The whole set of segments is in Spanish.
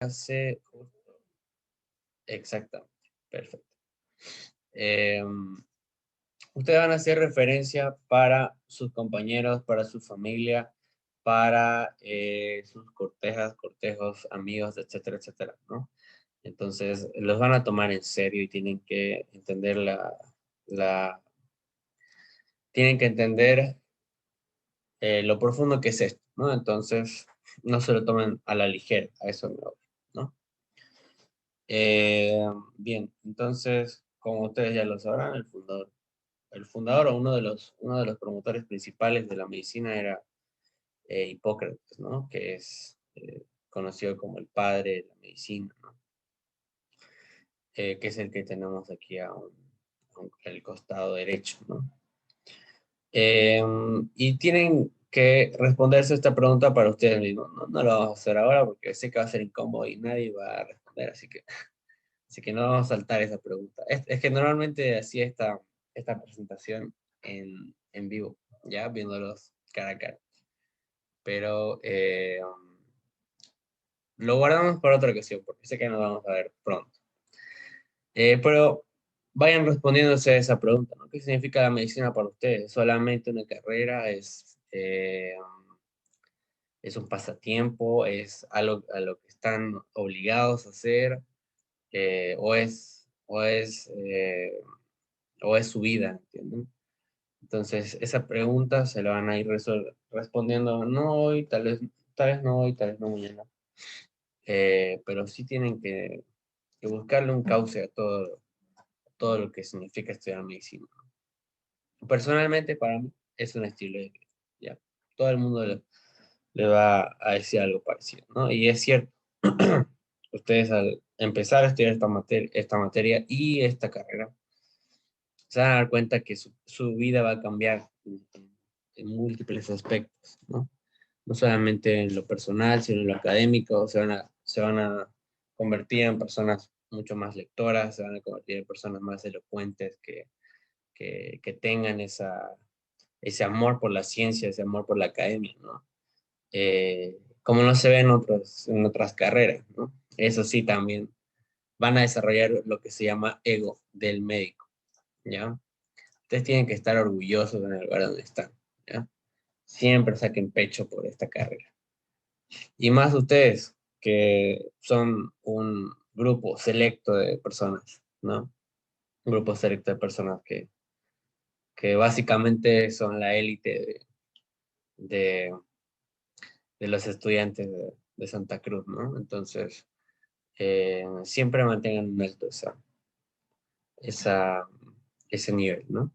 hace... Exactamente, perfecto. Eh, Ustedes van a hacer referencia para sus compañeros, para su familia, para sus cortejas, cortejos, amigos, etcétera, etcétera, ¿no? Entonces, los van a tomar en serio y tienen que entender la tienen que entender lo profundo que es esto, ¿no? Entonces, no se lo tomen a la ligera, a eso me voy, ¿no? Bien, entonces, como ustedes ya lo sabrán, el fundador o uno de los promotores principales de la medicina era Hipócrates, ¿no? Que es conocido como el padre de la medicina, ¿no? Que es el que tenemos aquí al costado derecho, ¿no? Y tienen que responderse esta pregunta para ustedes mismos. No lo vamos a hacer ahora porque sé que va a ser incómodo y nadie va a responder, así que no vamos a saltar esa pregunta. Es que normalmente hacía esta presentación en vivo, ya viéndolos cara a cara. Pero lo guardamos para otra ocasión porque sé que nos vamos a ver pronto. Pero vayan respondiéndose a esa pregunta, ¿no? ¿Qué significa la medicina para ustedes? ¿Solamente una carrera? ¿Es un pasatiempo? ¿Es algo a lo que están obligados a hacer? ¿O es su vida? ¿Entienden? Entonces, esa pregunta se la van a ir respondiendo no hoy, tal vez no hoy, tal vez no mañana. Pero sí tienen que buscarle un cauce a todo lo que significa estudiar medicina. Personalmente, para mí, es un estilo de vida, ¿ya? Todo el mundo le va a decir algo parecido, ¿no? Y es cierto, ustedes al empezar a estudiar esta materia y esta carrera, se van a dar cuenta que su vida va a cambiar en múltiples aspectos, ¿no? No solamente en lo personal, sino en lo académico, se van a convertir en personas mucho más lectoras, se van a convertir en personas más elocuentes que tengan ese amor por la ciencia, ese amor por la academia, ¿no? Como no se ve en otras carreras, ¿no? Eso sí, también van a desarrollar lo que se llama ego del médico, ¿ya? Ustedes tienen que estar orgullosos en el lugar donde están, ¿ya? Siempre saquen pecho por esta carrera. Y más ustedes, que son un grupo selecto de personas, ¿no? Un grupo selecto de personas que básicamente son la élite de, de los estudiantes de Santa Cruz, ¿no? Entonces, siempre mantengan en alto esa, ese nivel, ¿no?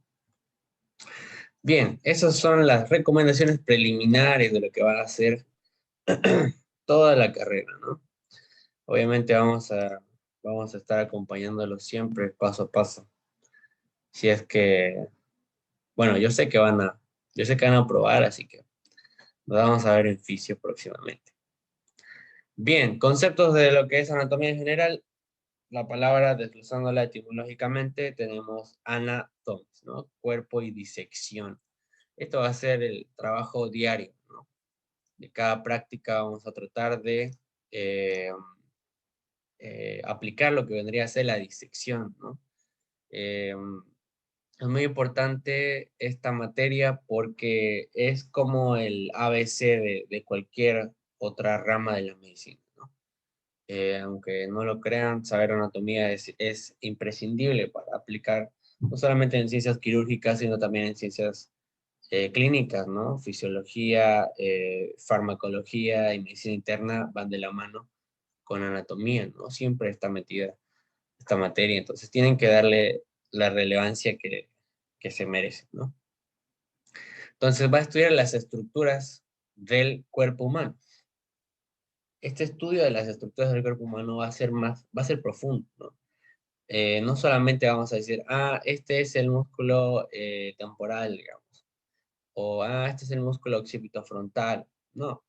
Bien, esas son las recomendaciones preliminares de lo que va a hacer toda la carrera, ¿no? Obviamente vamos a estar acompañándolos siempre paso a paso. Si es que, bueno, yo sé que van a probar, así que nos vamos a ver en fisio próximamente. Bien, conceptos de lo que es anatomía en general. La palabra, desglosándola etimológicamente, tenemos anatomes, ¿no? Cuerpo y disección. Esto va a ser el trabajo diario, ¿no? De cada práctica vamos a tratar de eh, aplicar lo que vendría a ser la disección, ¿no? Eh, es muy importante esta materia porque es como el ABC de cualquier otra rama de la medicina, ¿no? Aunque no lo crean, saber anatomía es imprescindible para aplicar no solamente en ciencias quirúrgicas, sino también en ciencias clínicas, ¿no? Fisiología, farmacología y medicina interna van de la mano con anatomía, ¿no? Siempre está metida esta materia, entonces tienen que darle la relevancia que se merece, ¿no? Entonces va a estudiar las estructuras del cuerpo humano. Este estudio de las estructuras del cuerpo humano va a ser profundo, ¿no? No solamente vamos a decir, este es el músculo temporal, digamos, o este es el músculo occipitofrontal, no,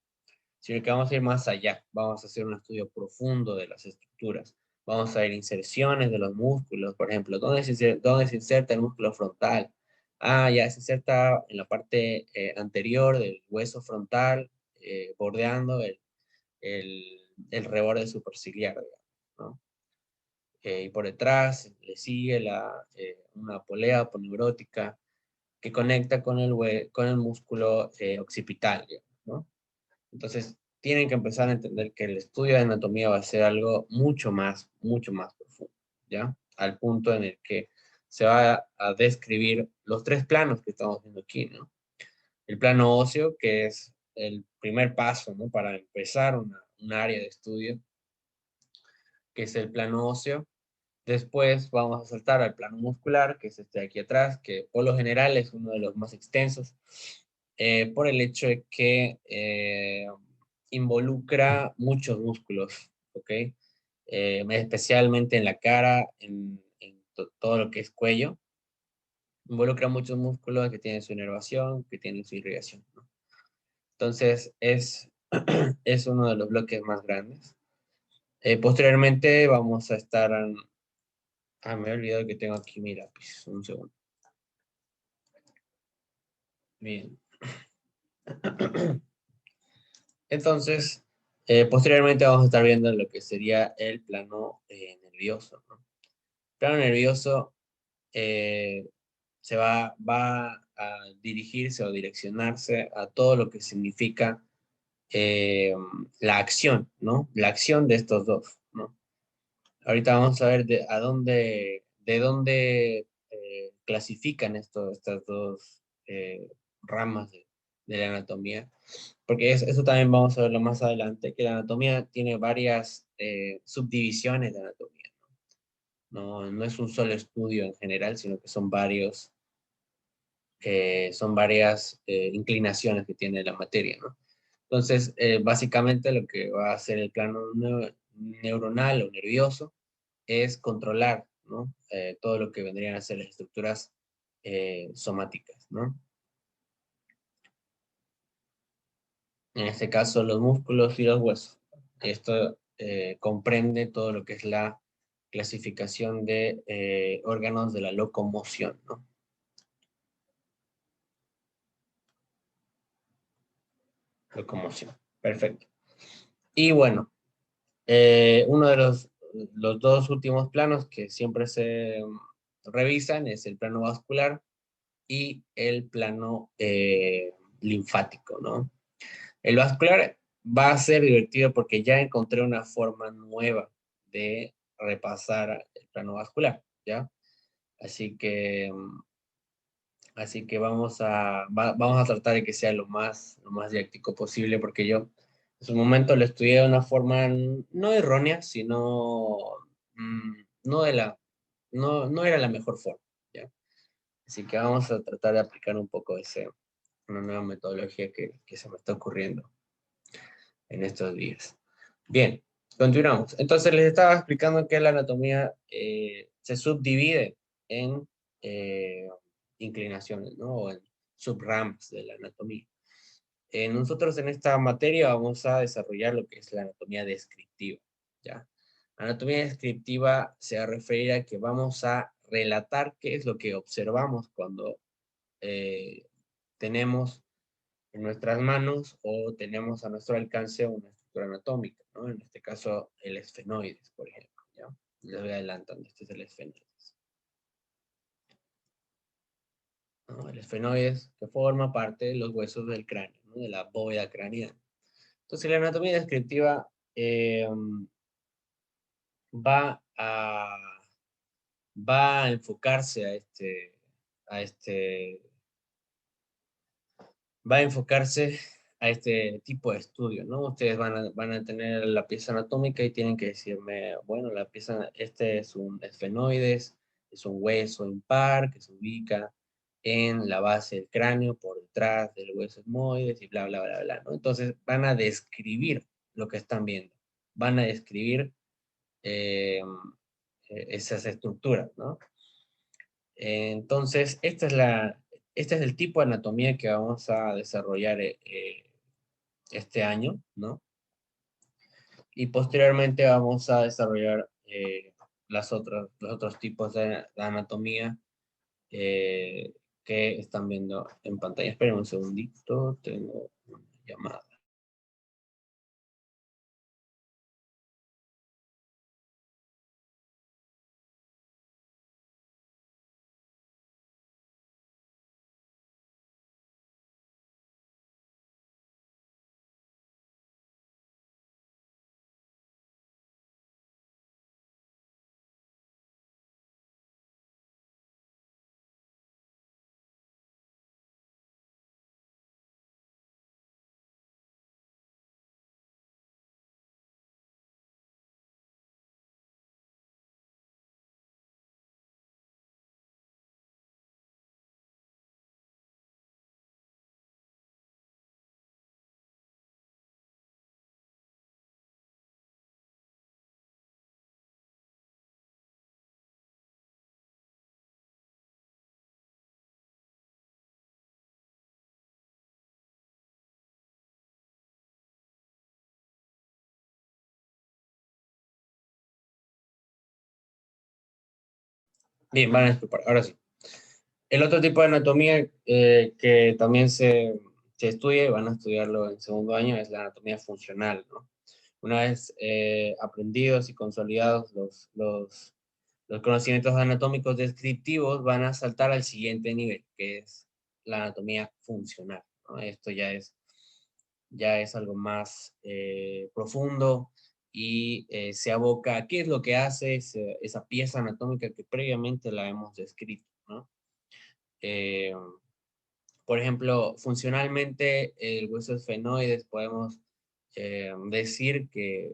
sino que vamos a ir más allá, vamos a hacer un estudio profundo de las estructuras, vamos a ver inserciones de los músculos, por ejemplo, ¿dónde se inserta el músculo frontal? Ya se inserta en la parte anterior del hueso frontal, bordeando el el reborde superciliar, digamos, ¿no? Y por detrás le sigue una polea aponeurótica que conecta con con el músculo occipital, digamos, ¿no? Entonces, tienen que empezar a entender que el estudio de anatomía va a ser algo mucho más profundo, ¿ya? Al punto en el que se va a describir los tres planos que estamos viendo aquí, ¿no? El plano óseo, que es el primer paso, ¿no? Para empezar un área de estudio, que es el plano óseo. Después vamos a saltar al plano muscular, que es este de aquí atrás, que por lo general es uno de los más extensos, por el hecho de que involucra muchos músculos, ¿ok? Especialmente en la cara, todo lo que es cuello, involucra muchos músculos que tienen su inervación, que tienen su irrigación, ¿no? Entonces, es uno de los bloques más grandes. Posteriormente vamos a estar... me he olvidado que tengo aquí mi lápiz. Un segundo. Bien. Entonces, posteriormente vamos a estar viendo lo que sería el plano nervioso, ¿no? El plano nervioso va a dirigirse o direccionarse a todo lo que significa la acción, ¿no? La acción de estos dos, ¿no? Ahorita vamos a ver de dónde clasifican estas dos ramas de la anatomía, porque eso también vamos a verlo más adelante, que la anatomía tiene varias subdivisiones de anatomía. No es un solo estudio en general, sino que son varias inclinaciones que tiene la materia, ¿no? Entonces, básicamente lo que va a hacer el plano neuronal o nervioso es controlar, ¿no? Todo lo que vendrían a ser las estructuras somáticas, ¿no? En este caso, los músculos y los huesos. Esto comprende todo lo que es la clasificación de órganos de la locomoción, ¿no? Locomoción. Perfecto. Y bueno, uno de los dos últimos planos que siempre se revisan es el plano vascular y el plano linfático, ¿no? El vascular va a ser divertido porque ya encontré una forma nueva de repasar el plano vascular, ¿ya? Así que, vamos a tratar de que sea lo más didáctico posible porque yo en su momento lo estudié de una forma no errónea, sino no no era la mejor forma, ¿ya? Así que vamos a tratar de aplicar un poco una nueva metodología que se me está ocurriendo en estos días. Bien, continuamos. Entonces les estaba explicando que la anatomía se subdivide en eh, inclinaciones, ¿no? O en subramas de la anatomía. Nosotros en esta materia vamos a desarrollar lo que es la anatomía descriptiva, ¿ya? La anatomía descriptiva se va a referir a que vamos a relatar qué es lo que observamos cuando eh, tenemos en nuestras manos o tenemos a nuestro alcance una estructura anatómica, ¿no? En este caso, el esfenoides, por ejemplo, ¿ya? Les voy adelantando, este es el esfenoides, ¿no? El esfenoides que forma parte de los huesos del cráneo, ¿no? De la bóveda craneal. Entonces, la anatomía descriptiva va a, va a enfocarse a este va a enfocarse a este tipo de estudio, ¿no? Ustedes van a tener la pieza anatómica y tienen que decirme, bueno, este es un esfenoides, es un hueso impar que se ubica en la base del cráneo, por detrás del hueso etmoides y bla, bla, bla, bla, ¿no? Entonces van a describir lo que están viendo, van a describir eh, esas estructuras, ¿no? Entonces, este es el tipo de anatomía que vamos a desarrollar este año, ¿no? Y posteriormente vamos a desarrollar los otros tipos de anatomía eh, que están viendo en pantalla. Esperen un segundito, tengo una llamada. Bien, van a disculpar, ahora sí. El otro tipo de anatomía que también se estudia y van a estudiarlo en segundo año es la anatomía funcional, ¿no? Una vez aprendidos y consolidados los conocimientos anatómicos descriptivos, van a saltar al siguiente nivel, que es la anatomía funcional, ¿no? Esto ya es algo más profundo y se aboca a qué es lo que hace esa pieza anatómica que previamente la hemos descrito, ¿no? Eh, por ejemplo, funcionalmente el hueso esfenoides podemos decir que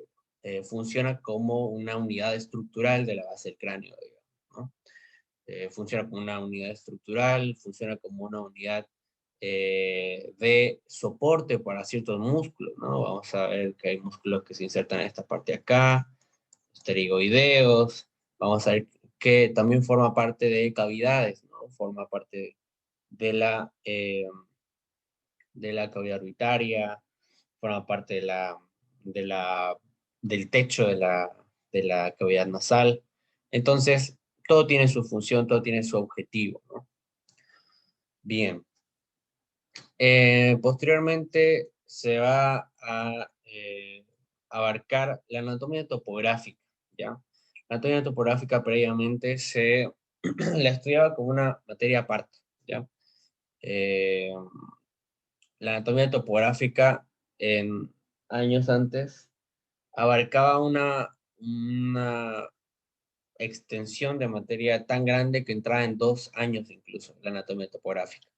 funciona como una unidad estructural de la base del cráneo, digamos, ¿no? Funciona como una unidad estructural, funciona como una unidad de soporte para ciertos músculos, ¿no? Vamos a ver que hay músculos que se insertan en esta parte de acá, los pterigoideos, vamos a ver que también forma parte de cavidades, ¿no? Forma parte de de la cavidad orbitaria, forma parte de la, del techo de la cavidad nasal. Entonces, todo tiene su función, todo tiene su objetivo, ¿no? Bien. Posteriormente se va a abarcar la anatomía topográfica, ¿ya? La anatomía topográfica previamente se la estudiaba como una materia aparte, ¿ya? Eh, la anatomía topográfica en años antes abarcaba una extensión de materia tan grande que entraba en 2 años incluso, la anatomía topográfica.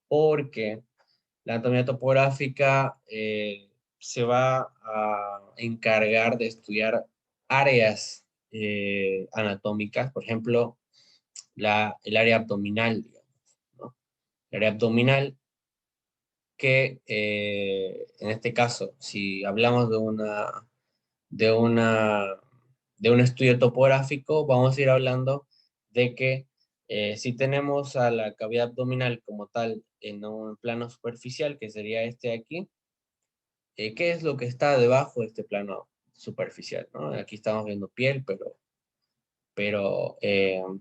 Porque la anatomía topográfica se va a encargar de estudiar áreas anatómicas, por ejemplo, el área abdominal, digamos, ¿no? El área abdominal que en este caso, si hablamos de una, de un estudio topográfico, vamos a ir hablando de que si tenemos a la cavidad abdominal como tal en un plano superficial, que sería este de aquí, ¿qué es lo que está debajo de este plano superficial, ¿no? Aquí estamos viendo piel, pero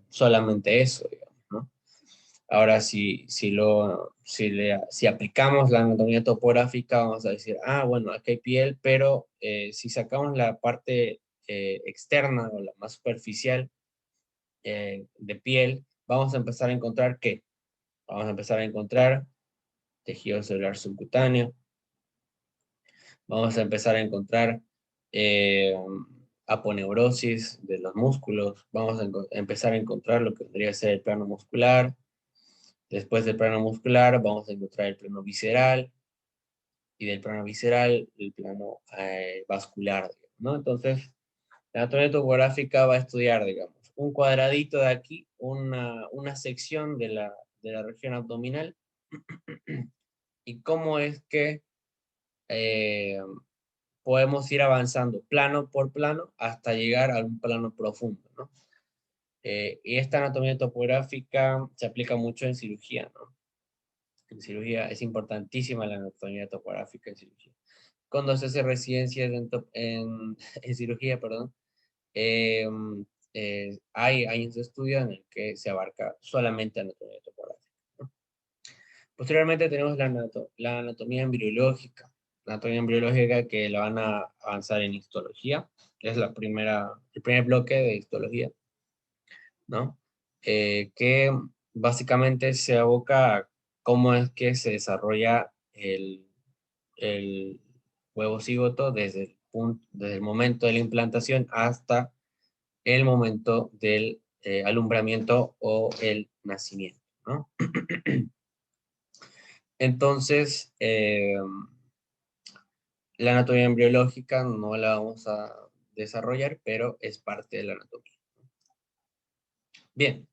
solamente eso, digamos, ¿no? Ahora, si aplicamos la anatomía topográfica, vamos a decir, ah, bueno, aquí hay piel, pero si sacamos la parte externa o la más superficial de piel, vamos a empezar a encontrar ¿qué? Vamos a empezar a encontrar tejido celular subcutáneo, vamos a empezar a encontrar eh, aponeurosis de los músculos, vamos a empezar a encontrar lo que podría ser el plano muscular. Después del plano muscular vamos a encontrar el plano visceral y del plano visceral el plano vascular, ¿no? Entonces, la anatomía topográfica va a estudiar, digamos, un cuadradito de aquí, una sección de la región abdominal y cómo es que eh, podemos ir avanzando plano por plano hasta llegar a un plano profundo, ¿no? Y esta anatomía topográfica se aplica mucho en cirugía, ¿no? En cirugía es importantísima la anatomía topográfica en cirugía. Cuando se hace residencia en cirugía, perdón, eh, hay años de estudio en el que se abarca solamente anatomía topográfica, ¿no? Posteriormente tenemos la anatomía embriológica. La anatomía embriológica que la van a avanzar en histología. Es el primer bloque de histología, ¿no? Que básicamente se aboca a cómo es que se desarrolla el huevo cigoto desde el momento de la implantación hasta el momento del alumbramiento o el nacimiento, ¿no? Entonces, la anatomía embriológica no la vamos a desarrollar, pero es parte de la anatomía. Bien,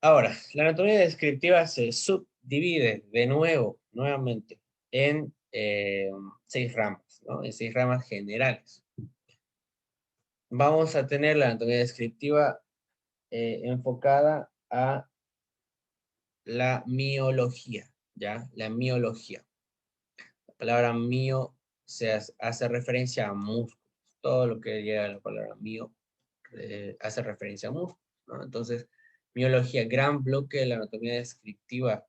ahora, la anatomía descriptiva se subdivide de nuevo, nuevamente, en 6 ramas, ¿no? En 6 ramas generales. Vamos a tener la anatomía descriptiva enfocada a la miología, ¿ya? La miología. La palabra mio hace referencia a músculos. Todo lo que llega a la palabra mio hace referencia a músculos. ¿no? Entonces, miología, gran bloque de la anatomía descriptiva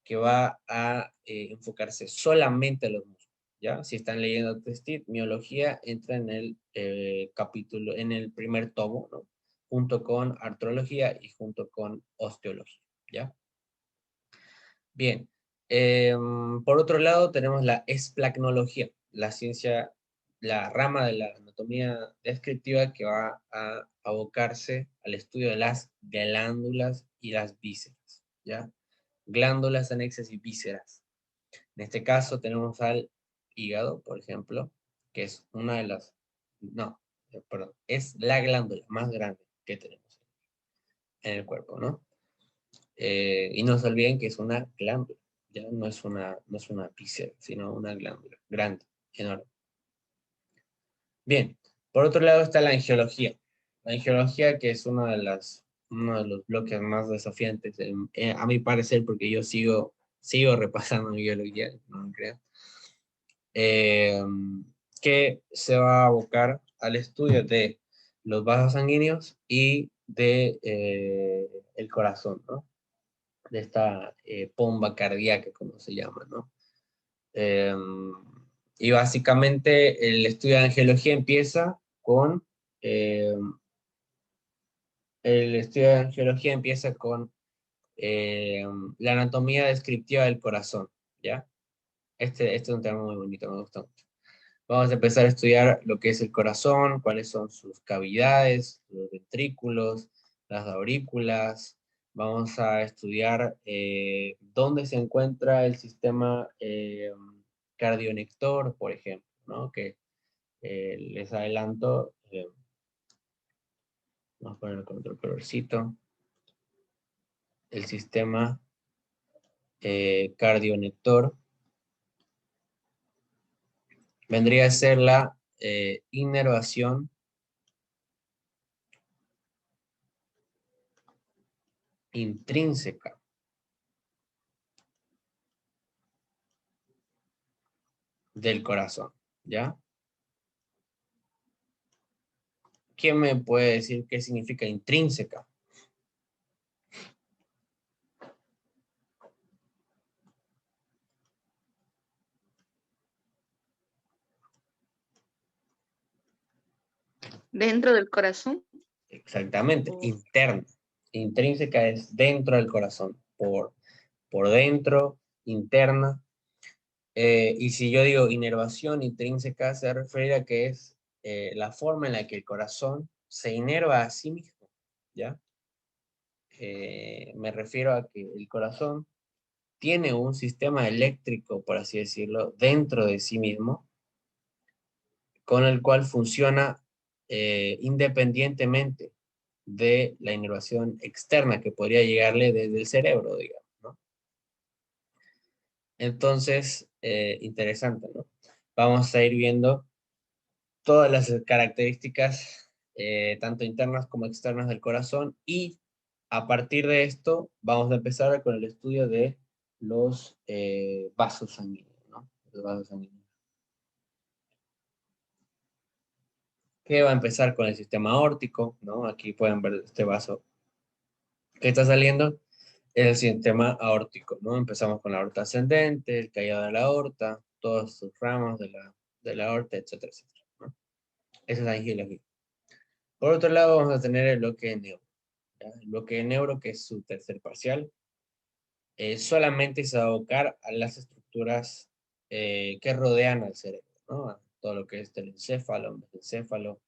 que va a enfocarse solamente a los músculos, ¿ya? Si están leyendo Testit, miología entra en el capítulo, en el primer tomo, ¿no? Junto con artrología y junto con osteología, ¿ya? Bien. Por otro lado, tenemos la esplacnología, la ciencia, la rama de la anatomía descriptiva que va a abocarse al estudio de las glándulas y las vísceras, ¿ya? Glándulas anexas y vísceras. En este caso tenemos al hígado, por ejemplo, que es una de las, no, perdón, es la glándula más grande que tenemos en el cuerpo, ¿no? Y no se olviden que es una glándula, ya no es una víscera, sino una glándula grande, enorme. Bien, por otro lado está la angiología. La angiología, que es uno de los bloques más desafiantes, a mi parecer, porque yo sigo repasando biología, no me crean, que se va a abocar al estudio de los vasos sanguíneos y de el corazón, ¿no? De esta pomba cardíaca, como se llama, ¿no? Eh, y básicamente el estudio de angiología empieza con, eh, el estudio de angiología empieza con la anatomía descriptiva del corazón, ¿ya? Este es un tema muy bonito, me gusta mucho. Vamos a empezar a estudiar lo que es el corazón, cuáles son sus cavidades, los ventrículos, las aurículas. Vamos a estudiar dónde se encuentra el sistema cardionector, por ejemplo, ¿no? Que les adelanto, vamos a poner con otro colorcito, el sistema cardionector vendría a ser la inervación intrínseca del corazón, ¿ya? ¿Quién me puede decir qué significa intrínseca? ¿Dentro del corazón? Exactamente, interna. Intrínseca es dentro del corazón, por dentro, interna. Y si yo digo inervación intrínseca, se refiere a que es la forma en la que el corazón se inerva a sí mismo, ¿ya? Me refiero a que el corazón tiene un sistema eléctrico, por así decirlo, dentro de sí mismo, con el cual funciona independientemente de la inervación externa que podría llegarle desde el cerebro, digamos, ¿no? Entonces, interesante, ¿no? Vamos a ir viendo todas las características, tanto internas como externas del corazón, y a partir de esto vamos a empezar con el estudio de los vasos sanguíneos, ¿no? Los vasos sanguíneos. Que va a empezar con el sistema aórtico, ¿no? Aquí pueden ver este vaso que está saliendo, es el sistema aórtico, ¿no? Empezamos con la aorta ascendente, el callado de la aorta, todos sus ramos de la aorta, etcétera, etcétera, ¿no? Esa es la angiología. Por otro lado, vamos a tener el bloque de neuro, ¿ya? El bloque de neuro, que es su tercer parcial, solamente se va a abocar a las estructuras que rodean al cerebro, ¿no? Todo lo que es el encéfalo, mesencéfalo,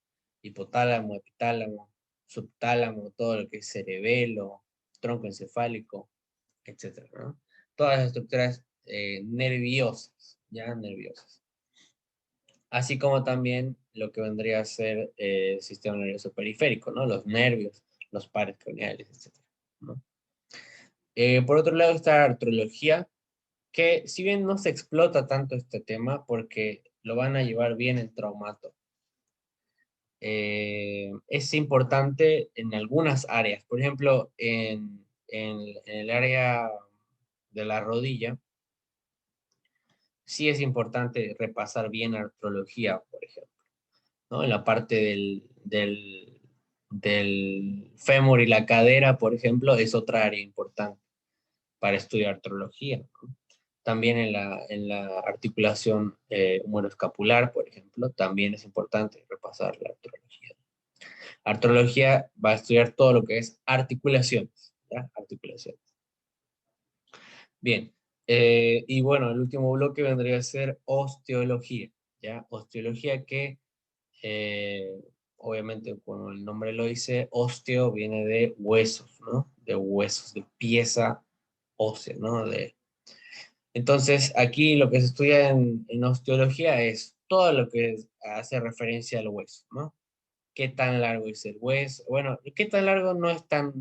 hipotálamo, epitálamo, subtálamo, todo lo que es cerebelo, tronco encefálico, etcétera, ¿no? Todas las estructuras nerviosas, ya nerviosas. Así como también lo que vendría a ser el sistema nervioso periférico, ¿no? Los nervios, los pares craneales, etcétera, ¿no? Por otro lado está la artrología, que si bien no se explota tanto este tema porque lo van a llevar bien en traumato, es importante en algunas áreas. Por ejemplo, en el área de la rodilla, sí es importante repasar bien artrología, por ejemplo, ¿no? En la parte del fémur y la cadera, por ejemplo, es otra área importante para estudiar artrología, ¿no? También en la articulación humeroescapular, por ejemplo, también es importante repasar la artrología. Artrología va a estudiar todo lo que es articulaciones, ¿ya? Articulaciones. Bien, y bueno, el último bloque vendría a ser osteología, ¿ya? Osteología que, eh, obviamente, como el nombre lo dice, osteo viene de huesos, ¿no? De huesos, de pieza ósea, ¿no? Entonces, aquí lo que se estudia en osteología es todo lo que hace referencia al hueso, ¿no? ¿Qué tan largo es el hueso? Bueno, qué tan largo no es tan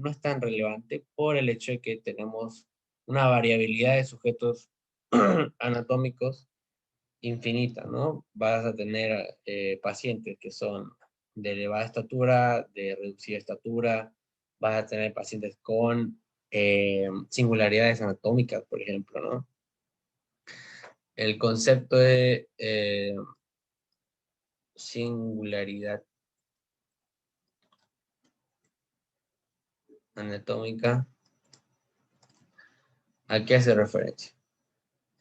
relevante por el hecho de que tenemos una variabilidad de sujetos anatómicos infinita, ¿no? Vas a tener pacientes que son de elevada estatura, de reducida estatura, vas a tener pacientes con singularidades anatómicas, por ejemplo, ¿no? El concepto de singularidad anatómica, ¿a qué hace referencia?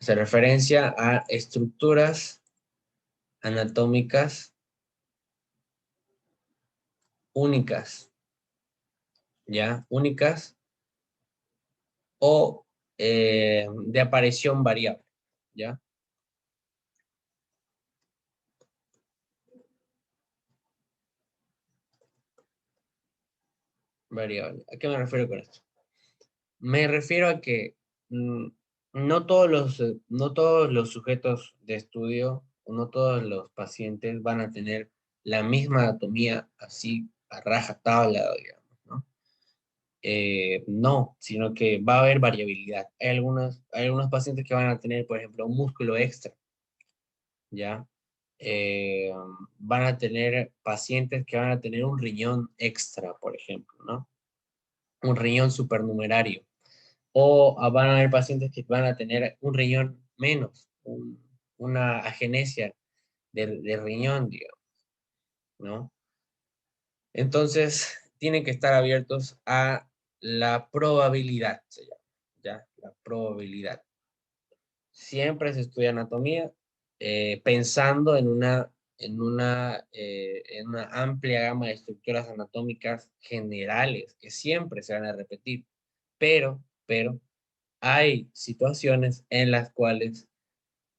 Hace referencia a estructuras anatómicas únicas, ¿ya? Únicas o de aparición variable, ¿ya? Variable. ¿A qué me refiero con esto? Me refiero a que no todos los sujetos de estudio, no todos los pacientes van a tener la misma anatomía así a rajatabla, digamos, ¿no? No, sino que va a haber variabilidad. Hay algunos pacientes que van a tener, por ejemplo, un músculo extra, ¿ya? Eh, Van a tener pacientes que van a tener un riñón extra, por ejemplo, ¿no? Un riñón supernumerario. O van a haber pacientes que van a tener un riñón menos, una agenesia de riñón, digamos, ¿no? Entonces, tienen que estar abiertos a la probabilidad, se llama, ¿ya? La probabilidad. Siempre se estudia anatomía pensando en una amplia gama de estructuras anatómicas generales que siempre se van a repetir, pero hay situaciones en las cuales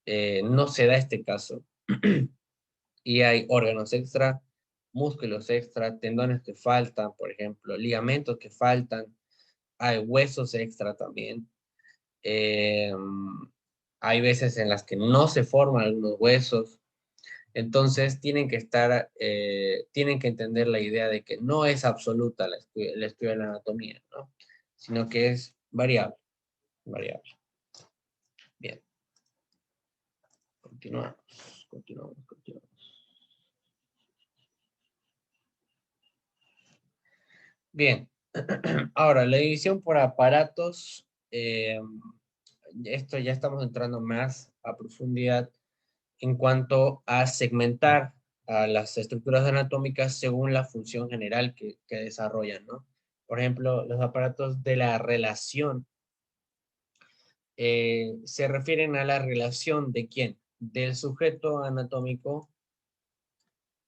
no se da este caso y hay órganos extra, músculos extra, tendones que faltan, por ejemplo, ligamentos que faltan, hay huesos extra también. Eh, Hay veces en las que no se forman algunos huesos. Entonces tienen que entender la idea de que no es absoluta el estudio de la anatomía, ¿no? Sino que es variable, variable. Bien, continuamos. Bien, ahora la división por aparatos, esto ya estamos entrando más a profundidad en cuanto a segmentar a las estructuras anatómicas según la función general que desarrollan, ¿no? Por ejemplo, los aparatos de la relación se refieren a la relación de quién, del sujeto anatómico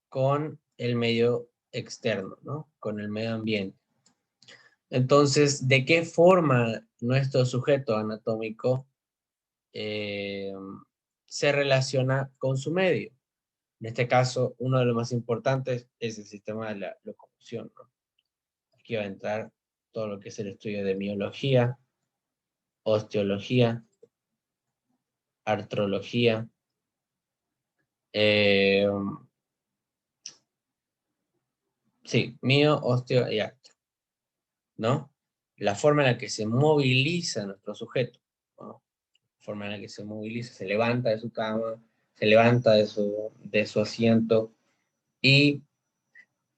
con el medio externo, ¿no? Con el medio ambiente. Entonces, ¿de qué forma nuestro sujeto anatómico eh, se relaciona con su medio? En este caso, uno de los más importantes es el sistema de la locomoción, ¿no? Aquí va a entrar todo lo que es el estudio de miología, osteología, artrología, eh, sí, osteo y artro, ¿no? La forma en la que se moviliza nuestro sujeto, ¿no? La forma en la que se moviliza, se levanta de su cama, se levanta de su asiento y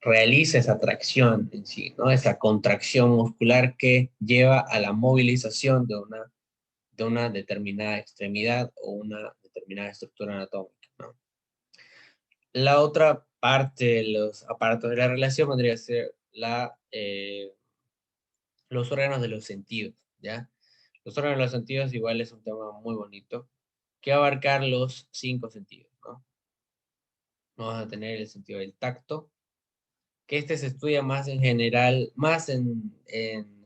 realiza esa tracción en sí, ¿no? Esa contracción muscular que lleva a la movilización de una determinada extremidad o una determinada estructura anatómica, ¿no? La otra parte de los aparatos de la relación vendría a ser los órganos de los sentidos, ¿ya? Los órganos de los sentidos igual es un tema muy bonito, que va a abarcar los 5 sentidos, ¿no? Vamos a tener el sentido del tacto, que este se estudia más en general, más en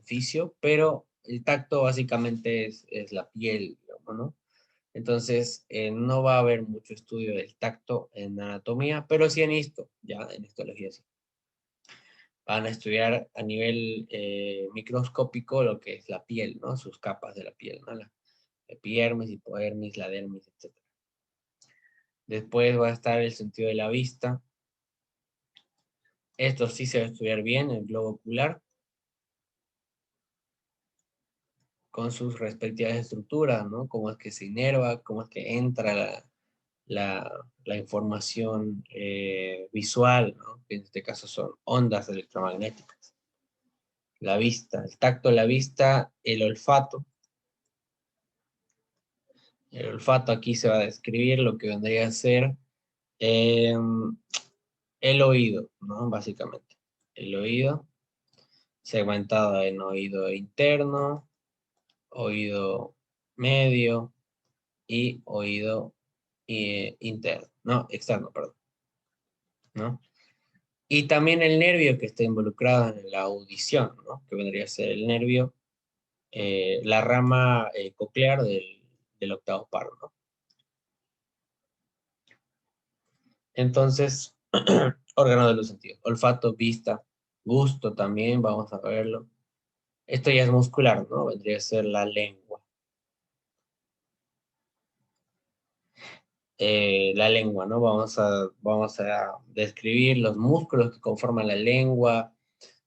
fisio, pero el tacto básicamente es la piel, digamos, ¿no? Entonces, no va a haber mucho estudio del tacto en anatomía, pero sí en histo, ya, en histología sí. Van a estudiar a nivel microscópico lo que es la piel, ¿no? Sus capas de la piel, ¿no? La epidermis, hipodermis, la dermis, etc. Después va a estar el sentido de la vista. Esto sí se va a estudiar bien, el globo ocular, con sus respectivas estructuras, ¿no? Cómo es que se inerva, cómo es que entra la información visual, ¿no? Que en este caso son ondas electromagnéticas. La vista, el tacto, la vista, el olfato. El olfato aquí se va a describir lo que vendría a ser el oído, ¿no? Básicamente. El oído, segmentado en oído interno, oído medio y oído interno, no, externo, perdón, ¿no? Y también el nervio que está involucrado en la audición, ¿no? Que vendría a ser el nervio, la rama coclear del octavo paro, ¿no? Entonces, órgano de los sentidos, olfato, vista, gusto también, vamos a verlo. Esto ya es muscular, ¿no? Vendría a ser la lengua. La lengua, ¿no? Vamos a describir los músculos que conforman la lengua,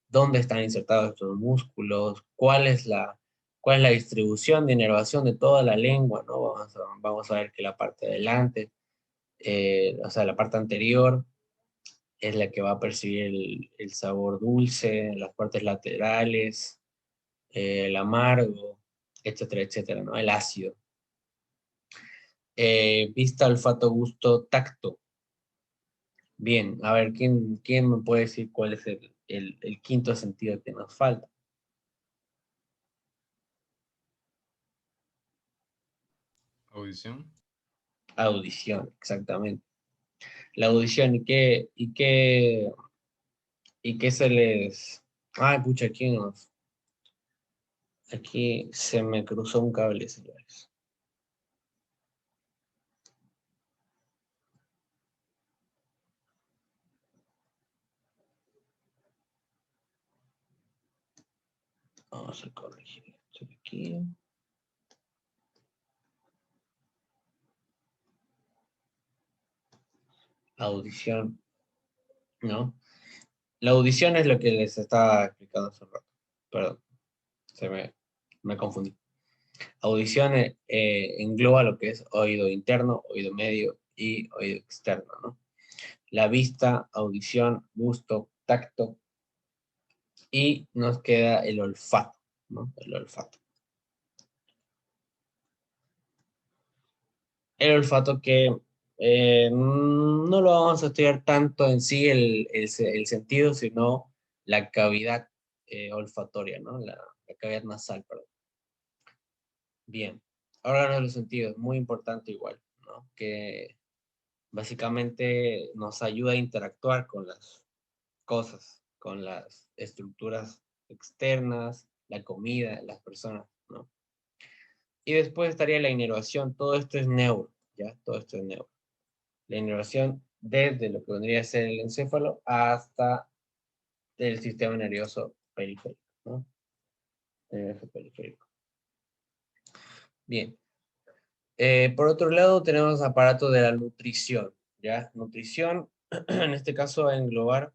dónde están insertados estos músculos, cuál es la distribución de inervación de toda la lengua, ¿no? Vamos a ver que la parte de adelante, o sea, la parte anterior es la que va a percibir el sabor dulce, las partes laterales, el amargo, etcétera, etcétera, ¿no? El ácido. Vista, olfato, gusto, tacto. Bien, a ver, ¿quién me puede decir cuál es el quinto sentido que nos falta? Audición. Audición, exactamente. La audición, y qué se les... Ay, pucha, aquí se me cruzó un cable, señores. Vamos a corregir esto de aquí. Audición, ¿no? La audición es lo que les estaba explicando hace un rato. Perdón, se me confundí. Audición engloba lo que es oído interno, oído medio y oído externo, ¿no? La vista, audición, gusto, tacto, y nos queda el olfato, ¿no? El olfato. El olfato que no lo vamos a estudiar tanto en sí el sentido, sino la cavidad olfatoria, ¿no? La cavidad nasal, perdón. Bien. Órganos de los sentidos, muy importante igual, ¿no? Que básicamente nos ayuda a interactuar con las cosas, con las estructuras externas, la comida, las personas, ¿no? Y después estaría la inervación, todo esto es neuro, ¿ya? Todo esto es neuro. La inervación desde lo que vendría a ser el encéfalo hasta el sistema nervioso periférico, ¿no? El nervioso periférico. Bien. Por otro lado, tenemos aparato de la nutrición, ¿ya? Nutrición, en este caso, va a englobar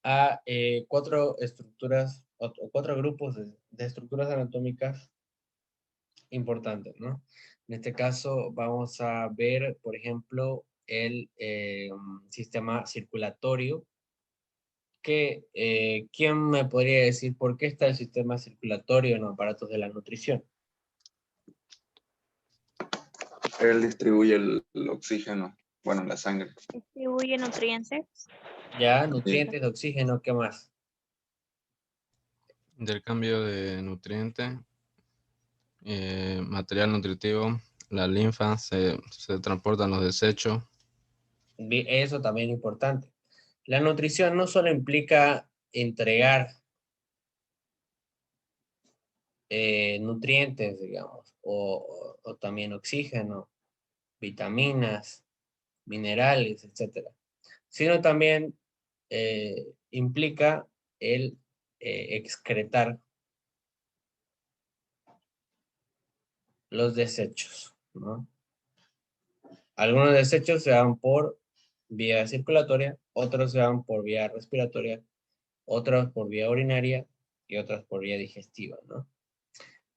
a 4 estructuras, o 4 grupos de estructuras anatómicas importantes, ¿no? En este caso vamos a ver, por ejemplo, el sistema circulatorio, que, ¿quién me podría decir por qué está el sistema circulatorio en los aparatos de la nutrición? Él distribuye el oxígeno, bueno, la sangre. Distribuye nutrientes. Ya, nutrientes, oxígeno, ¿qué más? Intercambio de nutrientes, material nutritivo, la linfa, se transportan los desechos. Eso también es importante. La nutrición no solo implica entregar nutrientes, digamos, o también oxígeno, vitaminas, minerales, etcétera, sino también implica el excretar los desechos, ¿no? Algunos desechos se van por vía circulatoria, otros se van por vía respiratoria, otros por vía urinaria y otros por vía digestiva, ¿no?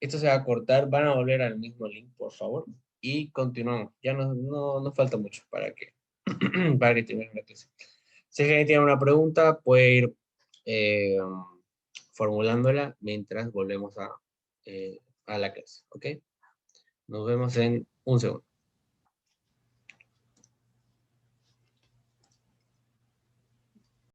Esto se va a cortar, van a volver al mismo link, por favor, y continuamos. Ya no falta mucho para que termine la clase. Si alguien tiene una pregunta, puede ir eh, formulándola mientras volvemos a la clase, ¿ok? Nos vemos en un segundo.